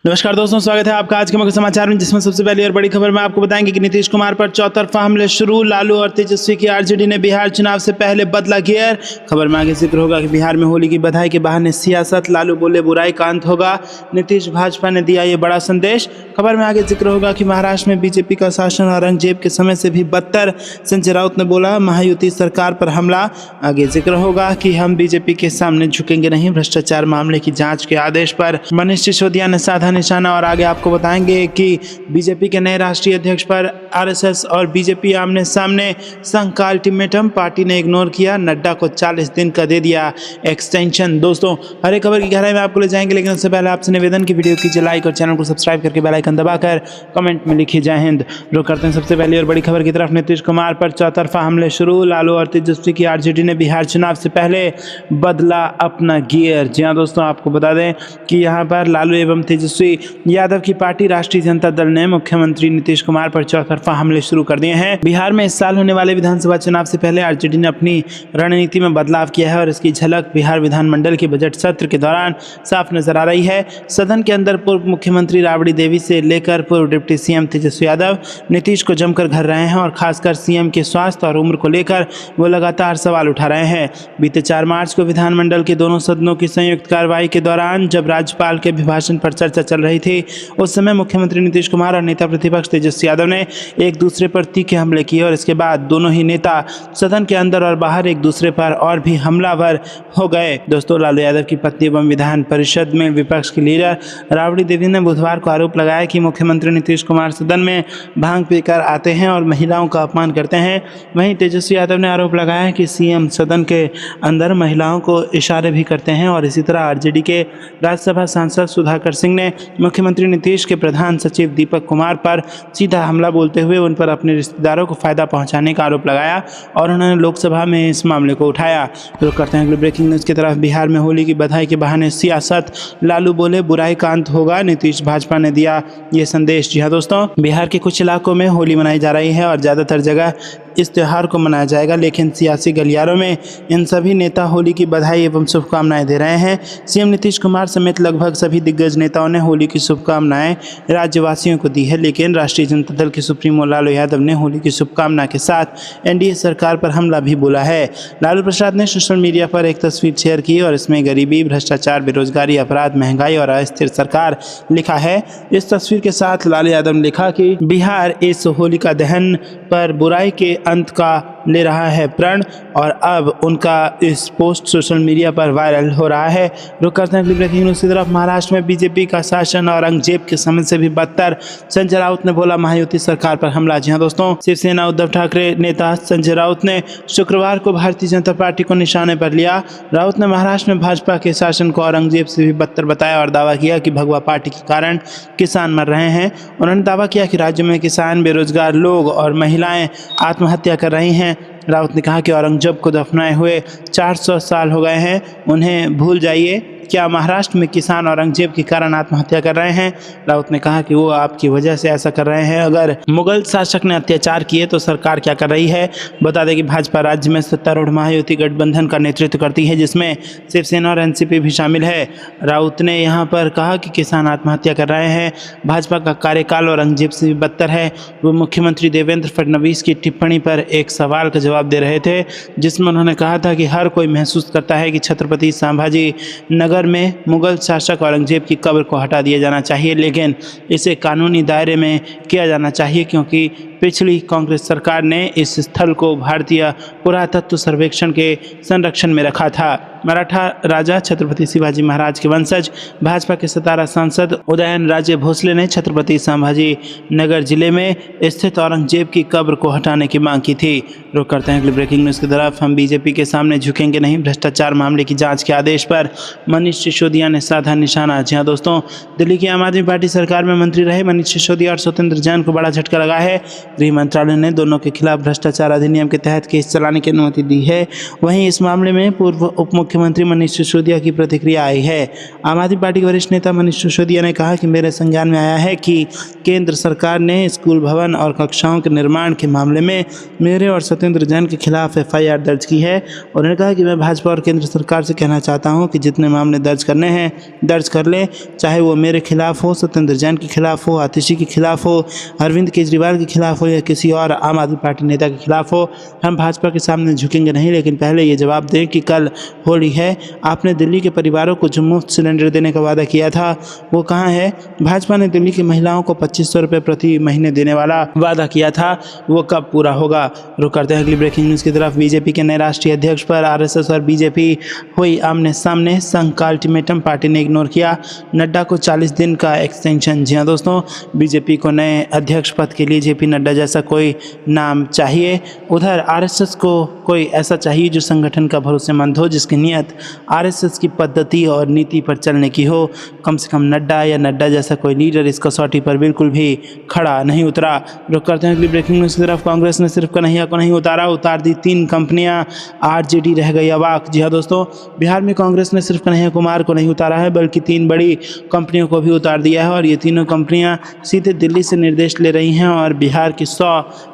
नमस्कार दोस्तों, स्वागत है आपका आज के मुख्य समाचार में, जिसमें सबसे पहली और बड़ी खबर में आपको बताएंगे कि नीतीश कुमार पर चौतरफा हमले शुरू। लालू और तेजस्वी की आरजेडी ने बिहार चुनाव से पहले बदला गियर। खबर में आगे जिक्र होगा कि बिहार में होली की बधाई के बहाने सियासत, लालू बोले बुराई का अंत होगा, नीतीश भाजपा ने दिया ये बड़ा संदेश। खबर में आगे जिक्र होगा कि महाराष्ट्र में बीजेपी का शासन औरंगजेब के समय से भी बदतर, संजय राउत ने बोला महायुति सरकार पर हमला। आगे जिक्र होगा कि हम बीजेपी के सामने झुकेंगे नहीं, भ्रष्टाचार मामले की जांच के आदेश पर मनीष सिसोदिया ने साधा निशाना। और आगे आपको बताएंगे कि बीजेपी के नए राष्ट्रीय अध्यक्ष पर आरएसएस और बीजेपी आमने सामने, संघ का अल्टीमेटम पार्टी ने इग्नोर किया, नड्डा को 40 दिन का दे दिया एक्सटेंशन। दोस्तों, हर एक खबर की गहराई में आपको ले जाएंगे, लेकिन उससे पहले आपसे निवेदन की वीडियो कीजिए लाइक और चैनल को सब्सक्राइब करके बेल आइकन दबाकर कमेंट में लिखिए जय हिंद। रुक करते हैं सबसे पहली और बड़ी खबर की तरफ। नीतीश कुमार पर चौतरफा हमले शुरू। लालू और तेजस्वी की आरजेडी ने बिहार चुनाव से पहले बदला अपना गियर। जी हाँ दोस्तों, आपको बता दें कि यहाँ पर लालू एवं तेजस्वी यादव की पार्टी राष्ट्रीय जनता दल ने मुख्यमंत्री नीतीश कुमार पर चौतरफा हमले शुरू कर दिए हैं। बिहार में इस साल होने वाले विधानसभा चुनाव से पहले आरजेडी ने अपनी रणनीति में बदलाव किया है और इसकी झलक बिहार विधानमंडल के बजट सत्र के दौरान साफ नजर आ रही है। सदन के अंदर पूर्व मुख्यमंत्री राबड़ी देवी से लेकर पूर्व डिप्टी सीएम तेजस्वी यादव नीतीश को जमकर घर रहे हैं और खासकर सीएम के स्वास्थ्य और उम्र को लेकर वो लगातार सवाल उठा रहे हैं। बीते 4 मार्च को विधानमंडल के दोनों सदनों की संयुक्त कार्रवाई के दौरान जब राज्यपाल के अभिभाषण पर चर्चा चल रही थी, उस समय मुख्यमंत्री नीतीश कुमार और नेता प्रतिपक्ष तेजस्वी यादव ने एक दूसरे पर तीखे हमले किए और इसके बाद दोनों ही नेता सदन के अंदर और बाहर एक दूसरे पर और भी हमलावर हो गए। दोस्तों, लालू यादव की पत्नी एवं विधान परिषद में विपक्ष की लीडर राबड़ी देवी ने बुधवार को आरोप लगाया कि मुख्यमंत्री नीतीश कुमार सदन में भांग पीकर आते हैं और महिलाओं का अपमान करते हैं। वहीं तेजस्वी यादव ने आरोप लगाया कि सीएम सदन के अंदर महिलाओं को इशारे भी करते हैं। और इसी तरह आरजेडी के राज्यसभा सांसद सुधाकर सिंह ने मुख्यमंत्री नीतीश के प्रधान सचिव दीपक कुमार पर सीधा हमला बोलते हुए उन पर अपने रिश्तेदारों को फायदा पहुंचाने का आरोप लगाया और उन्होंने लोकसभा में इस मामले को उठाया। तो करते हैं अगले ब्रेकिंग न्यूज़ की तरफ। बिहार में होली की बधाई के बहाने सियासत, लालू बोले बुराई का अंत होगा, नीतीश भाजपा ने दिया ये संदेश। जी हाँ दोस्तों, बिहार के कुछ इलाकों में होली मनाई जा रही है और ज़्यादातर जगह इस त्यौहार को मनाया जाएगा, लेकिन सियासी गलियारों में इन सभी नेता होली की बधाई एवं शुभकामनाएं दे रहे हैं। सीएम नीतीश कुमार समेत लगभग सभी दिग्गज नेताओं ने होली की शुभकामनाएं राज्यवासियों को दी है, लेकिन राष्ट्रीय जनता दल के सुप्रीमो लालू यादव ने होली की शुभकामना के साथ एनडीए सरकार पर हमला भी बोला है। लालू प्रसाद ने सोशल मीडिया पर एक तस्वीर शेयर की और इसमें गरीबी, भ्रष्टाचार, बेरोजगारी, अपराध, महंगाई और अस्थिर सरकार लिखा है। इस तस्वीर के साथ लालू यादव ने लिखा कि बिहार इस होलिका दहन पर बुराई के अंत का ले रहा है प्रण और अब उनका इस पोस्ट सोशल मीडिया पर वायरल हो रहा है। रुक करते हैं अगली ब्रेकिंग न्यूज़ की तरफ। महाराष्ट्र में बीजेपी का शासन औरंगजेब के समय से भी बदतर, संजय राउत ने बोला महायुति सरकार पर हमला। जी हाँ दोस्तों, शिवसेना उद्धव ठाकरे नेता संजय राउत ने शुक्रवार को भारतीय जनता पार्टी को निशाने पर लिया। राउत ने महाराष्ट्र में भाजपा के शासन को औरंगजेब से भी बदतर बताया और दावा किया कि भगवा पार्टी के कारण किसान मर रहे हैं। उन्होंने दावा किया कि राज्य में किसान, बेरोजगार लोग और महिलाएं आत्महत्या कर रही हैं। राउत ने कहा कि औरंगजेब को दफनाए हुए 400 साल हो गए हैं, उन्हें भूल जाइए। क्या महाराष्ट्र में किसान औरंगजेब के कारण आत्महत्या कर रहे हैं? राउत ने कहा कि वो आपकी वजह से ऐसा कर रहे हैं। अगर मुगल शासक ने अत्याचार किए तो सरकार क्या कर रही है? बता दें कि भाजपा राज्य में सत्तारूढ़ महायुति गठबंधन का नेतृत्व करती है, जिसमें शिवसेना और एनसीपी भी शामिल है। राउत ने यहाँ पर कहा कि किसान आत्महत्या कर रहे हैं, भाजपा का कार्यकाल औरंगजेब से भी बदतर है। वो मुख्यमंत्री देवेंद्र फडणवीस की टिप्पणी पर एक सवाल का जवाब दे रहे थे, जिसमें उन्होंने कहा था कि हर कोई महसूस करता है कि छत्रपति संभाजी नगर में मुगल शासक औरंगजेब की कब्र को हटा दिया जाना चाहिए, लेकिन इसे कानूनी दायरे में किया जाना चाहिए क्योंकि पिछली कांग्रेस सरकार ने इस स्थल को भारतीय पुरातत्व सर्वेक्षण के संरक्षण में रखा था। मराठा राजा छत्रपति शिवाजी महाराज के वंशज भाजपा के सतारा सांसद उदयन राजे भोसले ने छत्रपति संभाजी नगर जिले में स्थित औरंगजेब की कब्र को हटाने की मांग की थी। रुक करते हैं अगली ब्रेकिंग न्यूज़ की तरफ। हम बीजेपी के सामने झुकेंगे नहीं, भ्रष्टाचार मामले की जांच के आदेश पर मनीष सिसोदिया ने साधा निशाना। जी हाँ दोस्तों, दिल्ली की आम आदमी पार्टी सरकार में मंत्री रहे मनीष सिसोदिया और स्वतंत्र जैन को बड़ा झटका लगा है। गृह मंत्रालय ने दोनों के खिलाफ भ्रष्टाचार अधिनियम के तहत केस चलाने की अनुमति दी है। वहीं इस मामले में पूर्व उप मुख्यमंत्री मनीष सिसोदिया की प्रतिक्रिया आई है। आम आदमी पार्टी के वरिष्ठ नेता मनीष सिसोदिया ने कहा कि मेरे संज्ञान में आया है कि केंद्र सरकार ने स्कूल भवन और कक्षाओं के निर्माण के मामले में मेरे और सत्येंद्र जैन के खिलाफ FIR दर्ज की है। उन्होंने कहा कि मैं भाजपा और केंद्र सरकार से कहना चाहता हूं कि जितने मामले दर्ज करने हैं दर्ज कर लें, चाहे वो मेरे खिलाफ हो, सत्येंद्र जैन के खिलाफ हो, आतिशी के खिलाफ हो, अरविंद केजरीवाल के खिलाफ हो या किसी और आम आदमी पार्टी नेता के खिलाफ हो। हम भाजपा के सामने झुकेंगे नहीं, लेकिन पहले ये जवाब दें कि कल होली है, आपने दिल्ली के परिवारों को जो मुफ्त सिलेंडर देने का वादा किया था वो कहाँ है? भाजपा ने दिल्ली की महिलाओं को 2500 रुपये प्रति महीने देने वाला वादा किया था, वो कब पूरा होगा? रुक करते हैं अगली ब्रेकिंग न्यूज़ की तरफ। बीजेपी के नए राष्ट्रीय अध्यक्ष पर RSS और बीजेपी हुई आमने सामने, संघ का अल्टीमेटम पार्टी ने इग्नोर किया, नड्डा को 40 दिन का एक्सटेंशन। जी हाँ दोस्तों, बीजेपी को नए अध्यक्ष पद के लिए JP नड्डा जैसा कोई नाम चाहिए, उधर RSS को कोई ऐसा चाहिए जो संगठन का भरोसेमंद हो, जिसकी नीयत RSS की पद्धति और नीति पर चलने की हो। कम से कम नड्डा या नड्डा जैसा कोई लीडर इस कसौटी पर बिल्कुल भी खड़ा नहीं उतरा। रुक करते हैं अगली ब्रेकिंग न्यूज़ की तरफ। कांग्रेस ने सिर्फ कन्हैया को नहीं उतार दी 3 कंपनियां, RJD रह गई अवाक। जी हाँ दोस्तों, बिहार में कांग्रेस ने सिर्फ कन्हैया कुमार को नहीं उतारा है, बल्कि 3 बड़ी कंपनियों को भी उतार दिया है और ये तीनों कंपनियां सीधे दिल्ली से निर्देश ले रही हैं और बिहार की 100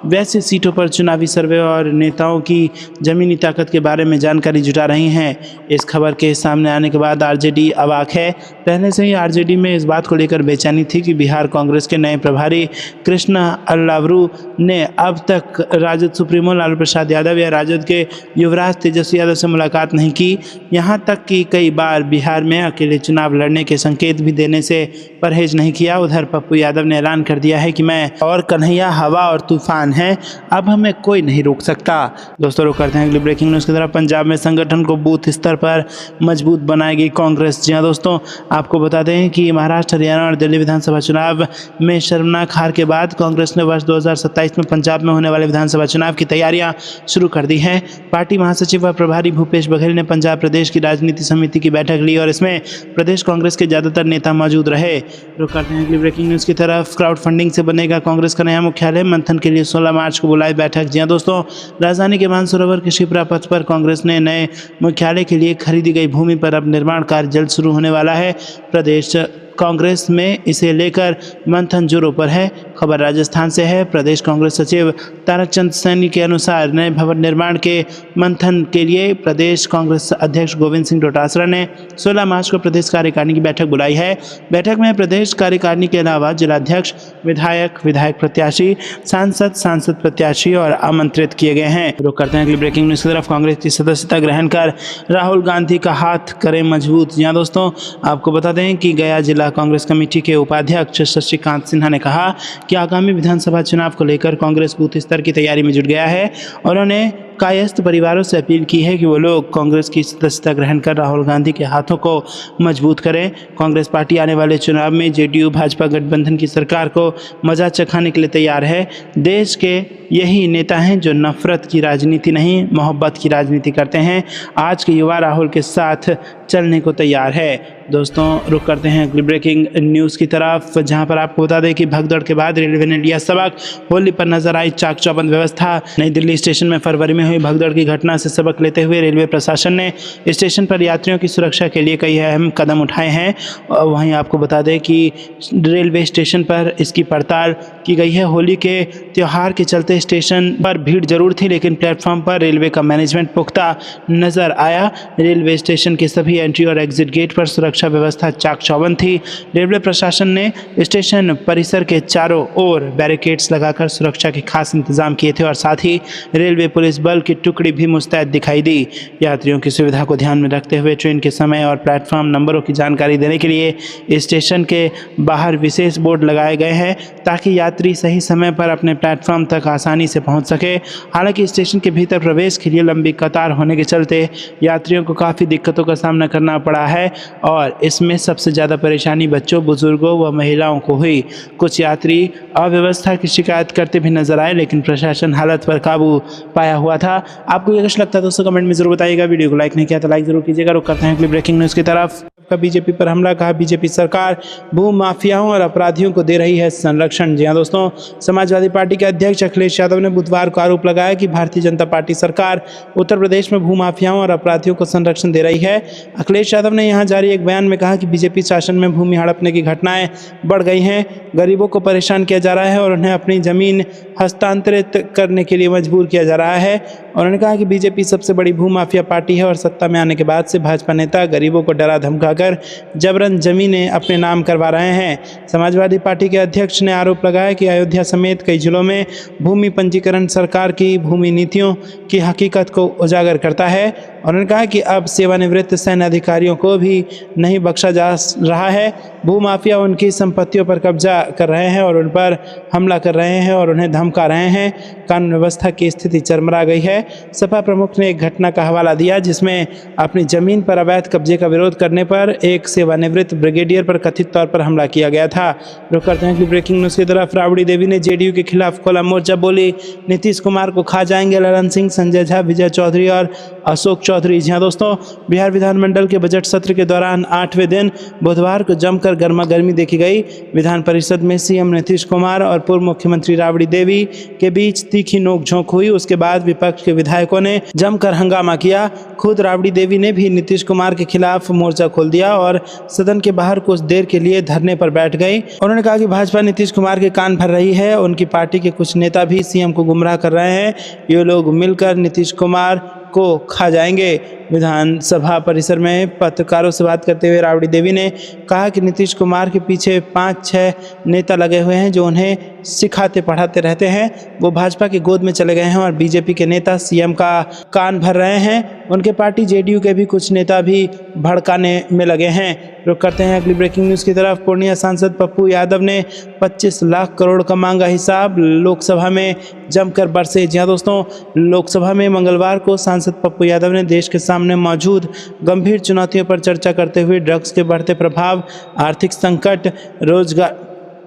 वैसी सीटों पर चुनावी सर्वे और नेताओं की जमीनी ताकत के बारे में जानकारी जुटा रही हैं। इस खबर के सामने आने के बाद RJD अवाक है। पहले से ही RJD में इस बात को लेकर बेचैनी थी कि बिहार कांग्रेस के नए प्रभारी कृष्णा अल्लावरू ने अब तक राजद सुप्रीमो लालू प्रसाद यादव या राजद के युवराज तेजस्वी यादव से मुलाकात नहीं की। यहाँ तक कि कई बार बिहार में अकेले चुनाव लड़ने के संकेत भी देने से परहेज नहीं किया। उधर पप्पू यादव ने ऐलान कर दिया है कि मैं और कन्हैया हवा और तूफान हैं, अब हमें कोई नहीं रोक सकता। दोस्तों रुक करते हैं अगली ब्रेकिंग न्यूज़ की तरफ। पंजाब में संगठन को बूथ स्तर पर मजबूत बनाएगी कांग्रेस। जी हाँ दोस्तों, आपको बता दें कि महाराष्ट्र, हरियाणा और दिल्ली विधानसभा चुनाव में शर्मनाक हार के बाद कांग्रेस ने वर्ष 2027 में पंजाब में होने वाले विधानसभा चुनाव की तैयारियां शुरू कर दी हैं। पार्टी महासचिव व प्रभारी भूपेश बघेल ने पंजाब प्रदेश की राजनीति समिति की बैठक ली और इसमें प्रदेश कांग्रेस के ज़्यादातर नेता मौजूद रहे। रुक करते हैं अगली ब्रेकिंग न्यूज़ की तरफ। क्राउड फंडिंग से बनेगा कांग्रेस का नया मुख्यालय, मंथन के लिए 16 मार्च को बुलाई बैठक। जी हाँ दोस्तों, राजधानी के मानसरोवर के शिप्रा पथ पर कांग्रेस ने नए मुख्यालय के लिए खरीदी गई भूमि पर अब निर्माण कार्य जल्द शुरू होने वाला है। प्रदेश कांग्रेस में इसे लेकर मंथन जोरों पर है। खबर राजस्थान से है। प्रदेश कांग्रेस सचिव ताराचंद सैनी के अनुसार नए भवन निर्माण के मंथन के लिए प्रदेश कांग्रेस अध्यक्ष गोविंद सिंह डोटासरा ने 16 मार्च को प्रदेश कार्यकारिणी की बैठक बुलाई है। बैठक में प्रदेश कार्यकारिणी के अलावा जिलाध्यक्ष, विधायक प्रत्याशी, सांसद प्रत्याशी और आमंत्रित किए गए हैं। रुक करते हैं अगली ब्रेकिंग न्यूज़ की तरफ। कांग्रेस की सदस्यता ग्रहण कर राहुल गांधी का हाथ करें मजबूत। जी हाँ दोस्तों, आपको बता दें कि गया जिला कांग्रेस कमेटी के उपाध्यक्ष शशिकांत सिन्हा ने कहा कि आगामी विधानसभा चुनाव को लेकर कांग्रेस बूथ स्तर की तैयारी में जुट गया है। उन्होंने कायस्थ परिवारों से अपील की है कि वो लोग कांग्रेस की सदस्यता ग्रहण कर राहुल गांधी के हाथों को मजबूत करें। कांग्रेस पार्टी आने वाले चुनाव में JDU भाजपा गठबंधन की सरकार को मजा चखाने के लिए तैयार है। देश के यही नेता हैं जो नफरत की राजनीति नहीं, मोहब्बत की राजनीति करते हैं। आज के युवा राहुल के साथ चलने को तैयार है। दोस्तों रुक करते हैं अगली ब्रेकिंग न्यूज़ की तरफ, जहां पर आपको बता दें कि भगदड़ के बाद रेलवे ने लिया सबक। होली पर नजर आई चाक चौबंद व्यवस्था। नई दिल्ली स्टेशन में फरवरी में हुई भगदड़ की घटना से सबक लेते हुए रेलवे प्रशासन ने स्टेशन पर यात्रियों की सुरक्षा के लिए कई अहम कदम उठाए हैं। वहीं आपको बता दें कि रेलवे स्टेशन पर इसकी पड़ताल की गई है। होली के त्यौहार के चलते स्टेशन पर भीड़ जरूर थी, लेकिन प्लेटफॉर्म पर रेलवे का मैनेजमेंट पुख्ता नजर आया। रेलवे स्टेशन के सभी एंट्री और एग्जिट गेट पर सुरक्षा व्यवस्था चाक चौबंद थी। रेलवे प्रशासन ने स्टेशन परिसर के चारों ओर बैरिकेड्स लगाकर सुरक्षा के खास इंतजाम किए थे और साथ ही रेलवे पुलिस बल की टुकड़ी भी मुस्तैद दिखाई दी। यात्रियों की सुविधा को ध्यान में रखते हुए ट्रेन के समय और प्लेटफॉर्म नंबरों की जानकारी देने के लिए स्टेशन के बाहर विशेष बोर्ड लगाए गए हैं ताकि यात्री सही समय पर अपने प्लेटफॉर्म तक आसानी से पहुंच सके। हालांकि स्टेशन के भीतर प्रवेश के लिए लंबी कतार होने के चलते यात्रियों को काफ़ी दिक्कतों का सामना करना पड़ा है और इसमें सबसे ज़्यादा परेशानी बच्चों, बुजुर्गों व महिलाओं को हुई। कुछ यात्री अव्यवस्था की शिकायत करते भी नजर आए, लेकिन प्रशासन हालत पर काबू पाया हुआ था। आपको ये कुछ लगता है दोस्तों कमेंट में जरूर बताइएगा। वीडियो को लाइक नहीं किया तो लाइक जरूर कीजिएगा। रुक करते हैं अगली ब्रेकिंग न्यूज़ की तरफ। का बीजेपी पर हमला, कहा बीजेपी सरकार भू माफियाओं और अपराधियों को दे रही है संरक्षण। जी हाँ दोस्तों, समाजवादी पार्टी के अध्यक्ष अखिलेश यादव ने बुधवार को आरोप लगाया कि भारतीय जनता पार्टी सरकार उत्तर प्रदेश में भू माफियाओं और अपराधियों को संरक्षण दे रही है। अखिलेश यादव ने यहां जारी एक बयान में कहा कि बीजेपी शासन में भूमि हड़पने की घटनाएं बढ़ गई हैं, गरीबों को परेशान किया जा रहा है और उन्हें अपनी जमीन हस्तांतरित करने के लिए मजबूर किया जा रहा है। उन्होंने कहा कि बीजेपी सबसे बड़ी भू माफिया पार्टी है और सत्ता में आने के बाद से भाजपा नेता गरीबों को डरा धमकाकर जबरन जमीनें अपने नाम करवा रहे हैं। समाजवादी पार्टी के अध्यक्ष ने आरोप लगाया कि अयोध्या समेत कई जिलों में भूमि पंजीकरण सरकार की भूमि नीतियों की हकीकत को उजागर करता है। उन्होंने कहा कि अब सेवानिवृत्त सैन्य अधिकारियों को भी नहीं बख्शा जा रहा है। भू माफिया उनकी संपत्तियों पर कब्जा कर रहे हैं और उन पर हमला कर रहे हैं और उन्हें धमका रहे हैं। कानून व्यवस्था की स्थिति चरमरा गई है। सपा प्रमुख ने एक घटना का हवाला दिया जिसमें अपनी जमीन पर अवैध कब्जे का विरोध करने पर एक सेवानिवृत्त ब्रिगेडियर पर कथित तौर पर हमला किया गया था। रुक करते हैं कि ब्रेकिंग न्यूज़ की तरफ। राबड़ी देवी ने जेडीयू के खिलाफ खोला मोर्चा, बोली नीतीश कुमार को खा जाएंगे ललन सिंह, संजय झा, विजय चौधरी और अशोक चौधरी। जी हाँ दोस्तों, बिहार विधानमंडल के बजट सत्र के दौरान 8वें दिन बुधवार को जमकर गर्मा गर्मी देखी गई। विधान परिषद में सीएम नीतीश कुमार और पूर्व मुख्यमंत्री राबड़ी देवी के बीच तीखी नोकझोंक हुई। उसके बाद विपक्ष के विधायकों ने जमकर हंगामा किया। खुद राबड़ी देवी ने भी नीतीश कुमार के खिलाफ मोर्चा खोल दिया और सदन के बाहर कुछ देर के लिए धरने पर बैठ गई। उन्होंने कहा कि भाजपा नीतीश कुमार के कान भर रही है, उनकी पार्टी के कुछ नेता भी सीएम को गुमराह कर रहे हैं। ये लोग मिलकर नीतीश कुमार को खा जाएंगे। विधानसभा परिसर में पत्रकारों से बात करते हुए राबड़ी देवी ने कहा कि नीतीश कुमार के पीछे 5-6 नेता लगे हुए हैं जो उन्हें सिखाते पढ़ाते रहते हैं। वो भाजपा की गोद में चले गए हैं और बीजेपी के नेता सीएम का कान भर रहे हैं। उनके पार्टी जेडीयू के भी कुछ नेता भी भड़काने में लगे हैं। रुक करते हैं अगली ब्रेकिंग न्यूज़ की तरफ। पूर्णिया सांसद पप्पू यादव ने 25 लाख करोड़ का मांगा हिसाब, लोकसभा में जमकर बरसे। जी हाँ दोस्तों, लोकसभा में मंगलवार को सांसद पप्पू यादव ने देश के सामने मौजूद गंभीर चुनौतियों पर चर्चा करते हुए ड्रग्स के बढ़ते प्रभाव, आर्थिक संकट,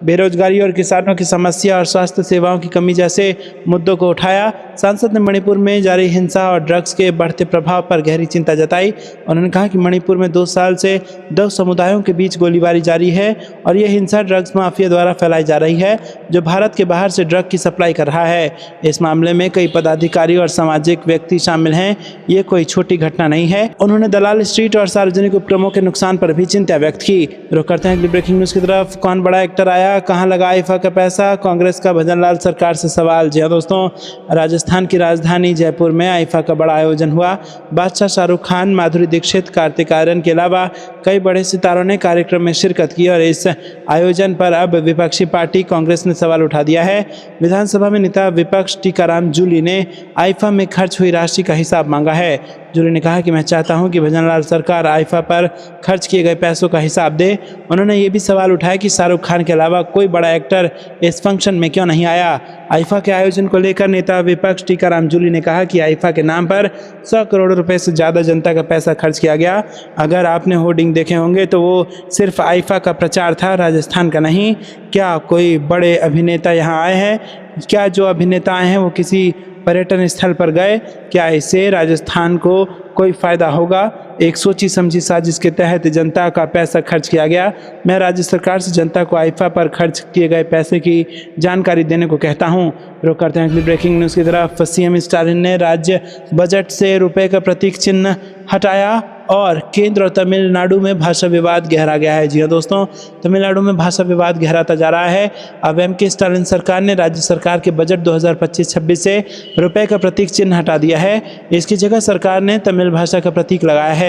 बेरोजगारी और किसानों की समस्या और स्वास्थ्य सेवाओं की कमी जैसे मुद्दों को उठाया। सांसद ने मणिपुर में जारी हिंसा और ड्रग्स के बढ़ते प्रभाव पर गहरी चिंता जताई। उन्होंने कहा कि मणिपुर में 2 साल से 2 समुदायों के बीच गोलीबारी जारी है और यह हिंसा ड्रग्स माफिया द्वारा फैलाई जा रही है जो भारत के बाहर से ड्रग की सप्लाई कर रहा है। इस मामले में कई पदाधिकारी और सामाजिक व्यक्ति शामिल हैं। ये कोई छोटी घटना नहीं है। उन्होंने दलाल स्ट्रीट और सार्वजनिक उपक्रमों के नुकसान पर भी चिंता व्यक्त की। रुक करते हैं अगली ब्रेकिंग न्यूज़ की तरफ। कौन बड़ा एक्टर आया, कहां लगा आईफा का पैसा, कांग्रेस का भजनलाल सरकार से सवाल। जी हाँ दोस्तों, राजस्थान की राजधानी जयपुर में आईफा का बड़ा आयोजन हुआ। बादशाह शाहरुख खान, माधुरी दीक्षित, कार्तिक आर्यन के अलावा कई बड़े सितारों ने कार्यक्रम में शिरकत की और इस आयोजन पर अब विपक्षी पार्टी कांग्रेस ने सवाल उठा दिया है। विधानसभा में नेता विपक्ष टीकाराम जूली ने आईफा में खर्च हुई राशि का हिसाब मांगा है। जूली ने कहा कि मैं चाहता हूं कि भजनलाल सरकार आईफा पर खर्च किए गए पैसों का हिसाब दे। उन्होंने ये भी सवाल उठाया कि शाहरुख खान के अलावा कोई बड़ा एक्टर इस फंक्शन में क्यों नहीं आया। आईफा के आयोजन को लेकर नेता विपक्ष टीकाराम जूली ने कहा कि आईफा के नाम पर 100 करोड़ रुपए से ज़्यादा जनता का पैसा खर्च किया गया। अगर आपने होर्डिंग देखे होंगे तो वो सिर्फ आईफा का प्रचार था, राजस्थान का नहीं। क्या कोई बड़े अभिनेता यहाँ आए हैं? क्या जो अभिनेता आए हैं वो किसी पर्यटन स्थल पर गए? क्या इससे राजस्थान को कोई फ़ायदा होगा? एक सोची समझी साजिश के तहत जनता का पैसा खर्च किया गया। मैं राज्य सरकार से जनता को आईफा पर खर्च किए गए पैसे की जानकारी देने को कहता हूं। रुक करते हैं अगली ब्रेकिंग न्यूज़ की तरफ। सीएम स्टालिन ने राज्य बजट से रुपए का प्रतीक चिन्ह हटाया और केंद्र और तमिलनाडु में भाषा विवाद गहरा गया है। जी हाँ दोस्तों, तमिलनाडु में भाषा विवाद गहराता जा रहा है। अब एमके स्टालिन सरकार ने राज्य सरकार के बजट 2025-26 से रुपए का प्रतीक चिन्ह हटा दिया है। इसकी जगह सरकार ने तमिल भाषा का प्रतीक लगाया है।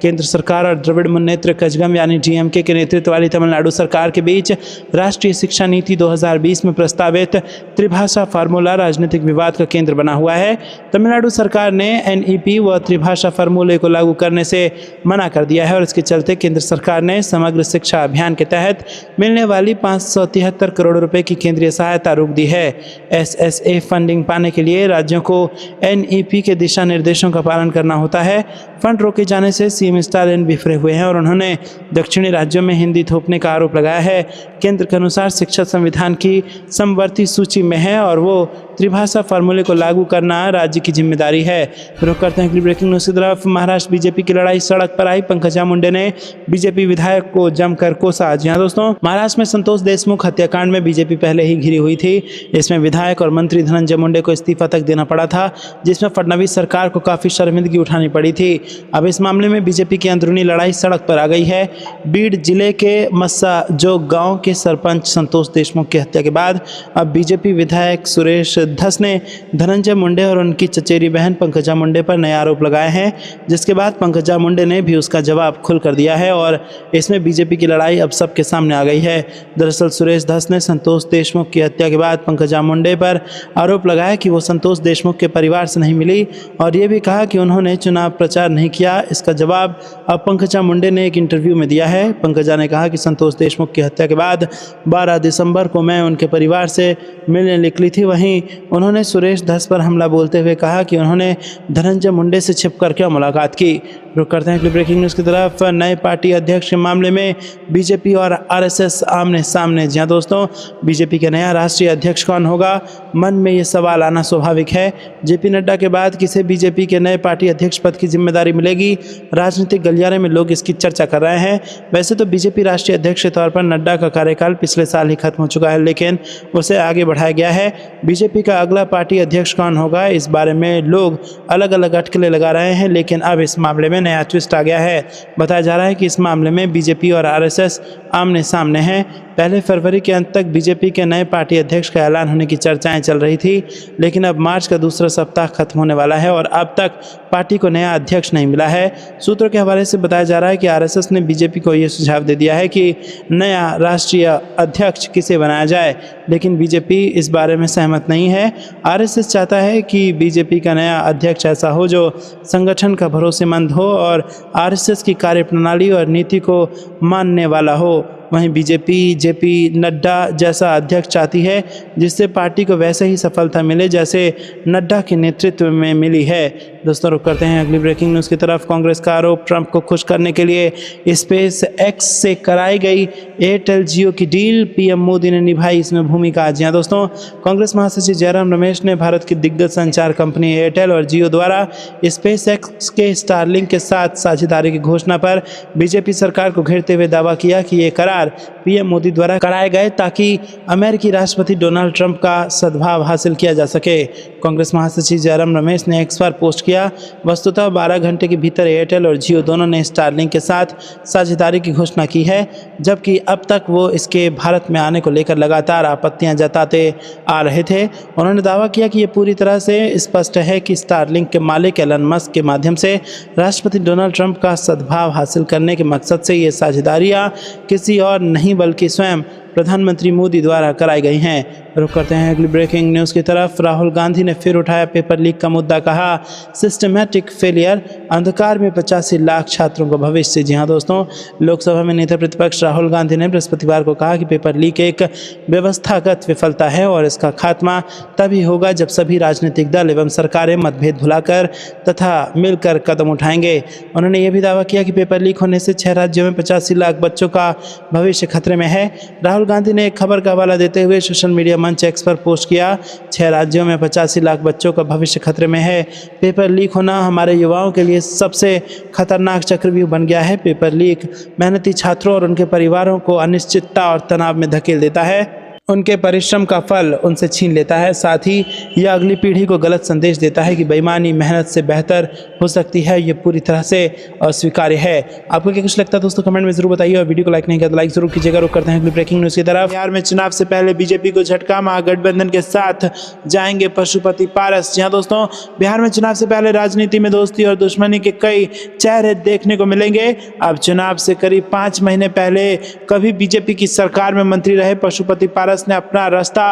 केंद्र सरकार और द्रविड़ मुन्नेत्र कजगम यानी डीएमके के नेतृत्व वाली तमिलनाडु सरकार के बीच राष्ट्रीय शिक्षा नीति 2020 में प्रस्तावित त्रिभाषा फार्मूला राजनीतिक विवाद का केंद्र बना हुआ है। तमिलनाडु सरकार ने एनईपी व त्रिभाषा फार्मूले को लागू करने से मना कर दिया है और इसके चलते केंद्र सरकार ने समग्र शिक्षा अभियान के तहत मिलने वाली 573 करोड़ रुपए की केंद्रीय सहायता रोक दी है। एसएसए फंडिंग पाने के लिए राज्यों को एनईपी के दिशा निर्देशों का पालन करना होता है। फंड रोके जाने से सीएम स्टालिन बिफरे हुए हैं और उन्होंने दक्षिणी राज्यों में हिंदी थोपने का आरोप लगाया है। केंद्र के अनुसार शिक्षा संविधान की समवर्ती सूची में है और वो त्रिभाषा फार्मूले को लागू करना राज्य की जिम्मेदारी है। रुक करते हैं अगली ब्रेकिंग न्यूज़ की तरफ। महाराष्ट्र बीजेपी की लड़ाई सड़क पर आई, पंकजा मुंडे ने बीजेपी विधायक को जमकर कोसा। जी हाँ दोस्तों, महाराष्ट्र में संतोष देशमुख हत्याकांड में बीजेपी पहले ही घिरी हुई थी। इसमें विधायक और मंत्री धनंजय मुंडे को इस्तीफा तक देना पड़ा था, जिसमें फडणवीस सरकार को काफी शर्मिंदगी उठानी पड़ी थी। अब इस मामले में बीजेपी की अंदरूनी लड़ाई सड़क पर आ गई है। बीड जिले के मस्साजोग गांव के सरपंच संतोष देशमुख की हत्या के बाद अब बीजेपी विधायक सुरेश धस ने धनंजय मुंडे और उनकी चचेरी बहन पंकजा मुंडे पर नए आरोप लगाए हैं, जिसके बाद पंकजा मुंडे ने भी उसका जवाब खुलकर दिया है और इसमें बीजेपी की लड़ाई अब सबके सामने आ गई है। दरअसल सुरेश धस ने संतोष देशमुख की हत्या के बाद पंकजा मुंडे पर आरोप लगाया कि वो संतोष देशमुख के परिवार से नहीं मिली और ये भी कहा कि उन्होंने चुनाव प्रचार नहीं किया। इसका जवाब अब पंकजा मुंडे ने एक इंटरव्यू में दिया है। पंकजा ने कहा कि संतोष देशमुख की हत्या के बाद 12 दिसंबर को मैं उनके परिवार से मिलने निकली थी। वहीं उन्होंने सुरेश धस पर हमला बोलते हुए कहा कि उन्होंने धनंजय मुंडे से छिपकर क्यों मुलाकात की। रुक करते हैं अगली ब्रेकिंग न्यूज़ की तरफ। नए पार्टी अध्यक्ष के मामले में बीजेपी और आरएसएस आमने सामने। जी हाँ दोस्तों, बीजेपी के नया राष्ट्रीय अध्यक्ष कौन होगा, मन में ये सवाल आना स्वाभाविक है। जेपी नड्डा के बाद किसे बीजेपी के नए पार्टी अध्यक्ष पद की जिम्मेदारी मिलेगी, राजनीतिक गलियारे में लोग इसकी चर्चा कर रहे हैं। वैसे तो बीजेपी राष्ट्रीय अध्यक्ष के तौर पर नड्डा का कार्यकाल पिछले साल ही खत्म हो चुका है, लेकिन उसे आगे बढ़ाया गया है। बीजेपी का अगला पार्टी अध्यक्ष कौन होगा, इस बारे में लोग अलग अलग अटकलें लगा रहे हैं, लेकिन अब इस मामले में नया ट्विस्ट आ गया है। बताया जा रहा है कि इस मामले में बीजेपी और आरएसएस आमने सामने हैं। पहले फरवरी के अंत तक बीजेपी के नए पार्टी अध्यक्ष का ऐलान होने की चर्चाएं चल रही थी, लेकिन अब मार्च का दूसरा सप्ताह खत्म होने वाला है और अब तक पार्टी को नया अध्यक्ष नहीं मिला है। सूत्रों के हवाले से बताया जा रहा है कि आरएसएस ने बीजेपी को यह सुझाव दे दिया है कि नया राष्ट्रीय अध्यक्ष किसे बनाया जाए, लेकिन बीजेपी इस बारे में सहमत नहीं है। आरएसएस चाहता है कि बीजेपी का नया अध्यक्ष ऐसा हो जो संगठन का भरोसेमंद हो और आरएसएस की कार्यप्रणाली और नीति को मानने वाला हो। वहीं बीजेपी जेपी नड्डा जैसा अध्यक्ष चाहती है जिससे पार्टी को वैसे ही सफलता मिले जैसे नड्डा के नेतृत्व में मिली है। दोस्तों, रुक करते हैं अगली ब्रेकिंग न्यूज़ की तरफ। कांग्रेस का आरोप, ट्रंप को खुश करने के लिए स्पेस एक्स से कराई गई एयरटेल जियो की डील, पीएम मोदी ने निभाई इसमें भूमिका। जी हाँ दोस्तों, कांग्रेस महासचिव जयराम रमेश ने भारत की दिग्गज संचार कंपनी एयरटेल और जियो द्वारा स्पेस एक्स के स्टारलिंक के साथ साझेदारी की घोषणा पर बीजेपी सरकार को घेरते हुए दावा किया कि ये करार पीएम मोदी द्वारा कराए गए ताकि अमेरिकी राष्ट्रपति डोनाल्ड ट्रंप का सद्भाव हासिल किया जा सके। कांग्रेस महासचिव जयराम रमेश ने एक्स पर पोस्ट किया, वस्तुतः 12 घंटे के भीतर एयरटेल और जियो दोनों ने स्टारलिंक के साथ साझेदारी की घोषणा की है, जबकि अब तक वो इसके भारत में आने को लेकर लगातार आपत्तियां जताते आ रहे थे। उन्होंने दावा किया कि ये पूरी तरह से स्पष्ट है कि स्टारलिंक के मालिक एलन मस्क के माध्यम से राष्ट्रपति डोनाल्ड ट्रंप का सद्भाव हासिल करने के मकसद से ये साझेदारियां किसी और नहीं बल्कि स्वयं प्रधानमंत्री मोदी द्वारा कराई गई हैं। रुक करते हैं अगली ब्रेकिंग न्यूज़ की तरफ। राहुल गांधी ने फिर उठाया पेपर लीक का मुद्दा, कहा सिस्टमैटिक फेलियर, अंधकार में 85 लाख छात्रों का भविष्य। जी हाँ दोस्तों, लोकसभा में नेता प्रतिपक्ष राहुल गांधी ने बृहस्पतिवार को कहा कि पेपर लीक एक व्यवस्थागत विफलता है और इसका खात्मा तभी होगा जब सभी राजनीतिक दल एवं सरकारें मतभेद भुलाकर तथा मिलकर कदम उठाएंगे। उन्होंने यह भी दावा किया कि पेपर लीक होने से 6 राज्यों में 85 लाख बच्चों का भविष्य खतरे में है। राहुल गांधी ने एक खबर का हवाला देते हुए सोशल मीडिया मंच एक्स पर पोस्ट किया, 6 राज्यों में 85 लाख बच्चों का भविष्य खतरे में है। पेपर लीक होना हमारे युवाओं के लिए सबसे खतरनाक चक्रव्यूह बन गया है। पेपर लीक मेहनती छात्रों और उनके परिवारों को अनिश्चितता और तनाव में धकेल देता है, उनके परिश्रम का फल उनसे छीन लेता है। साथ ही यह अगली पीढ़ी को गलत संदेश देता है कि बेईमानी मेहनत से बेहतर हो सकती है। ये पूरी तरह से अस्वीकार्य है। आपको क्या कुछ लगता है दोस्तों, कमेंट में जरूर बताइए और वीडियो को लाइक नहीं किया तो लाइक जरूर कीजिएगा। रुक करते हैं अगली ब्रेकिंग न्यूज़ की तरफ। बिहार में चुनाव से पहले बीजेपी को झटका, महागठबंधन के साथ जाएंगे पशुपति पारस। जी हाँ दोस्तों, बिहार में चुनाव से पहले राजनीति में दोस्ती और दुश्मनी के कई चेहरे देखने को मिलेंगे। अब चुनाव से करीब 5 महीने पहले कभी बीजेपी की सरकार में मंत्री रहे पशुपति पारस ने अपना रास्ता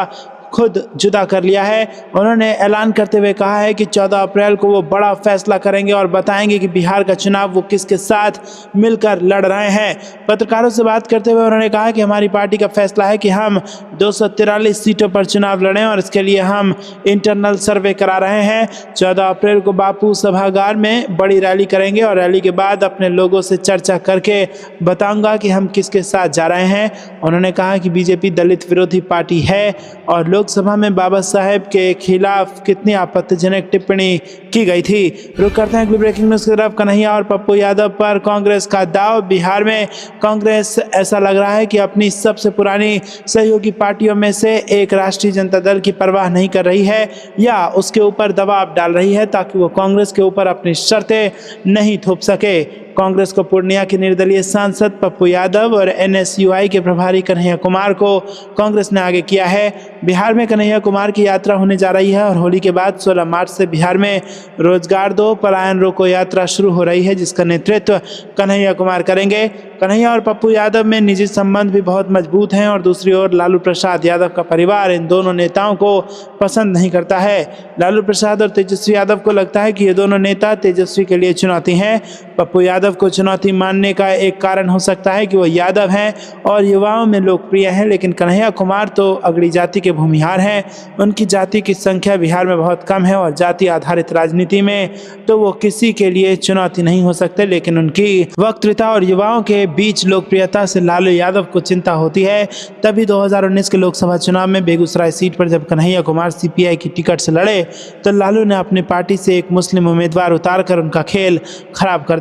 खुद जुदा कर लिया है। उन्होंने ऐलान करते हुए कहा है कि 14 अप्रैल को वो बड़ा फैसला करेंगे और बताएंगे कि बिहार का चुनाव वो किसके साथ मिलकर लड़ रहे हैं। पत्रकारों से बात करते हुए उन्होंने कहा कि हमारी पार्टी का फैसला है कि हम 243 सीटों पर चुनाव लड़ें और इसके लिए हम इंटरनल सर्वे करा रहे हैं। 14 अप्रैल को बापू सभागार में बड़ी रैली करेंगे और रैली के बाद अपने लोगों से चर्चा करके बताऊंगा कि हम किसके साथ जा रहे हैं। उन्होंने कहा कि बीजेपी दलित विरोधी पार्टी है और लोकसभा में बाबा साहेब के खिलाफ कितनी आपत्तिजनक टिप्पणी की गई थी। रुक करते हैं अगली ब्रेकिंग न्यूज़ की तरफ। कन्हैया और पप्पू यादव पर कांग्रेस का दाव। बिहार में कांग्रेस ऐसा लग रहा है कि अपनी सबसे पुरानी सहयोगी पार्टियों में से एक राष्ट्रीय जनता दल की परवाह नहीं कर रही है या उसके ऊपर दबाव डाल रही है ताकि वो कांग्रेस के ऊपर अपनी शर्तें नहीं थोप सके। कांग्रेस को पूर्णिया के निर्दलीय सांसद पप्पू यादव और एनएसयूआई के प्रभारी कन्हैया कुमार को कांग्रेस ने आगे किया है। बिहार में कन्हैया कुमार की यात्रा होने जा रही है और होली के बाद 16 मार्च से बिहार में रोजगार दो पलायन रोको यात्रा शुरू हो रही है, जिसका नेतृत्व कन्हैया कुमार करेंगे। कन्हैया और पप्पू यादव में निजी संबंध भी बहुत मजबूत हैं और दूसरी ओर लालू प्रसाद यादव का परिवार इन दोनों नेताओं को पसंद नहीं करता है। लालू प्रसाद और तेजस्वी यादव को लगता है कि ये दोनों नेता तेजस्वी के लिए चुनौती हैं। पप्पू यादव को चुनौती मानने का एक कारण हो सकता है कि वो यादव हैं और युवाओं में लोकप्रिय हैं, लेकिन कन्हैया कुमार तो अगड़ी जाति के भूमिहार हैं। उनकी जाति की संख्या बिहार में बहुत कम है और जाति आधारित राजनीति में तो वो किसी के लिए चुनौती नहीं हो सकते, लेकिन उनकी वक्तृता और युवाओं के बीच लोकप्रियता से लालू यादव को चिंता होती है। तभी 2019 के लोकसभा चुनाव में बेगूसराय सीट पर जब कन्हैया कुमार सीपीआई की टिकट से लड़े तो लालू ने अपनी पार्टी से एक मुस्लिम उम्मीदवार उतारकर उनका खेल खराब कर